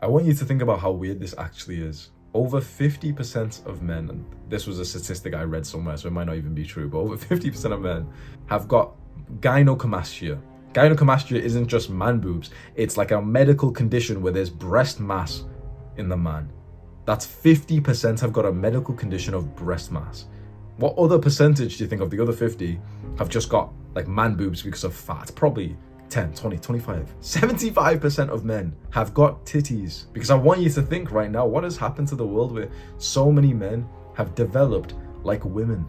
I want you to think about how weird this actually is. Over 50% of men, and this was a statistic I read somewhere, so it might not even be true, but over 50% of men have got gynecomastia. Gynecomastia isn't just man boobs, it's like a medical condition where there's breast mass in the man. That's 50% have got a medical condition of breast mass. What other percentage do you think of the other 50 have just got like man boobs because of fat? Probably 10, 20, 25. 75% of men have got titties. Because I want you to think right now, what has happened to the world where so many men have developed like women?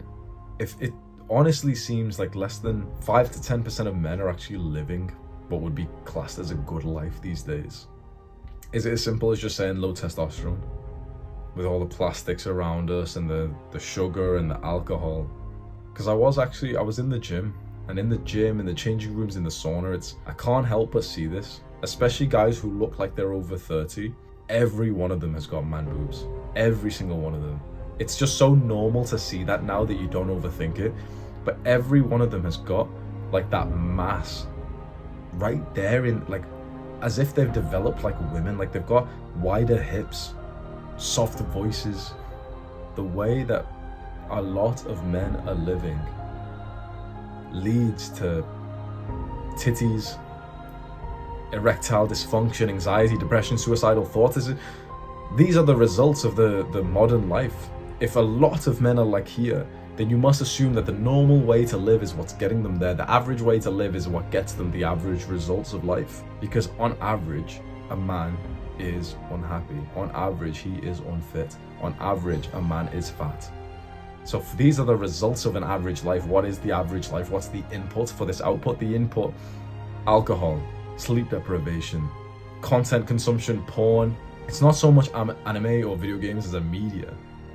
If it honestly seems like less than 5 to 10% of men are actually living what would be classed as a good life these days. Is it as simple as just saying low testosterone? With all the plastics around us and the sugar and the alcohol. Because I was in the gym, and in the gym, in the changing rooms, in the sauna, I can't help but see this, especially guys who look like they're over 30. Every one of them has got man boobs. Every single one of them. It's just so normal to see that now that you don't overthink it, but every one of them has got like that mass right there in, like, as if they've developed like women, like they've got wider hips, softer voices. The way that a lot of men are living leads to titties, erectile dysfunction, anxiety, depression, suicidal thoughts. These are the results of the modern life. If a lot of men are like here, then you must assume that the normal way to live is what's getting them there. The average way to live is what gets them the average results of life. Because on average, a man is unhappy. On average, he is unfit. On average, a man is fat. So if these are the results of an average life, what is the average life? What's the input for this output? The input: alcohol, sleep deprivation, content consumption, porn. It's not so much anime or video games as a media.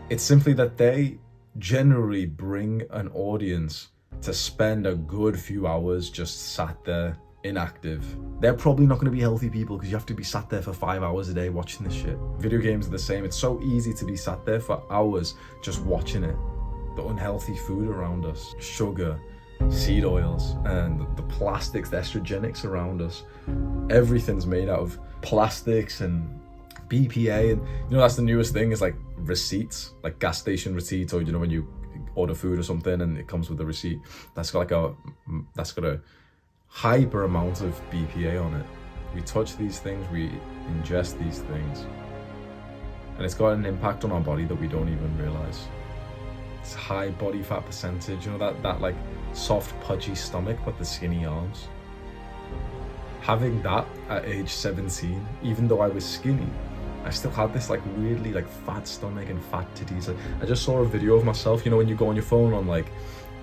It's simply that they generally bring an audience to spend a good few hours just sat there inactive. They're probably not going to be healthy people because you have to be sat there for 5 hours a day watching this shit. Video games are the same. It's so easy to be sat there for hours just watching it. The unhealthy food around us, sugar, seed oils, and the plastics, the estrogenics around us. Everything's made out of plastics and BPA, and that's the newest thing is like receipts, like gas station receipts, or when you order food or something and it comes with a receipt that's got a hyper amount of BPA on it. We touch these things, we ingest these things, and it's got an impact on our body that we don't even realize. It's high body fat percentage, that like soft pudgy stomach but the skinny arms. Having that at age 17, even though I was skinny, I still had this like weirdly like fat stomach and fat titties. I just saw a video of myself, when you go on your phone on like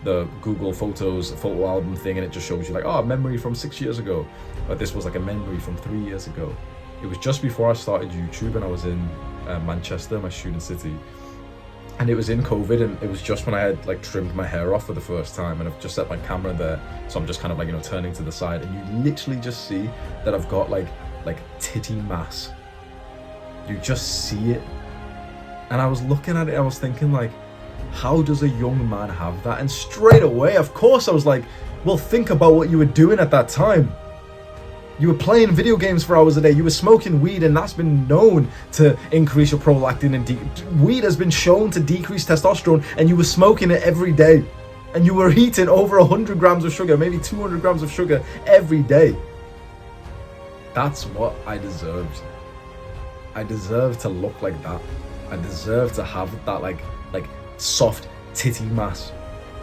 the Google Photos photo album thing, and it just shows you like, a memory from 6 years ago. But this was like a memory from 3 years ago. It was just before I started YouTube, and I was in Manchester, my student city. And it was in COVID, and it was just when I had like trimmed my hair off for the first time, and I've just set my camera there, so I'm just kind of like turning to the side, and you literally just see that I've got like titty mass. You just see it. And I was looking at it, I was thinking like, how does a young man have that? And straight away, of course, I was like, well, think about what you were doing at that time. You were playing video games for hours a day. You were smoking weed, and that's been known to increase your prolactin. And weed has been shown to decrease testosterone, and you were smoking it every day. And you were eating over 100 grams of sugar, maybe 200 grams of sugar every day. That's what I deserved. I deserve to look like that. I deserve to have that like soft titty mass,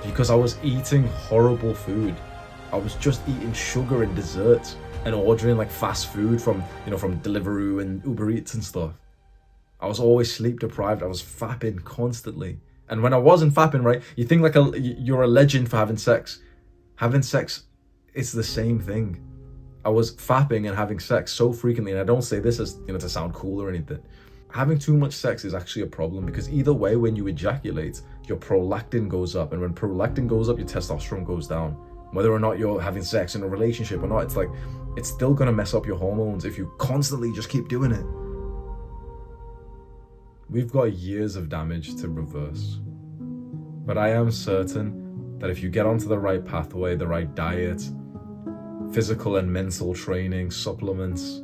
because I was eating horrible food. I was just eating sugar and desserts and ordering like fast food from Deliveroo and Uber Eats and stuff. I was always sleep deprived. I was fapping constantly. And when I wasn't fapping, right, you think like you're a legend for having sex. Having sex, it's the same thing. I was fapping and having sex so frequently, and I don't say this as to sound cool or anything. Having too much sex is actually a problem, because either way, when you ejaculate, your prolactin goes up, and when prolactin goes up, your testosterone goes down. Whether or not you're having sex in a relationship or not, it's still gonna mess up your hormones if you constantly just keep doing it. We've got years of damage to reverse, but I am certain that if you get onto the right pathway, the right diet, physical and mental training, supplements,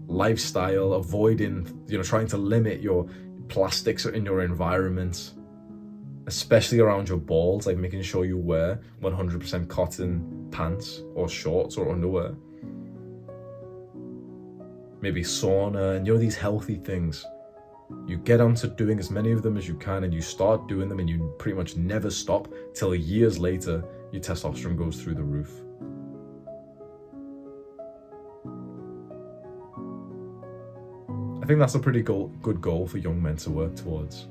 lifestyle, avoiding, trying to limit your plastics in your environment, especially around your balls, like making sure you wear 100% cotton pants or shorts or underwear. Maybe sauna, and these healthy things. You get onto doing as many of them as you can, and you start doing them, and you pretty much never stop till years later your testosterone goes through the roof. I think that's a pretty good goal for young men to work towards.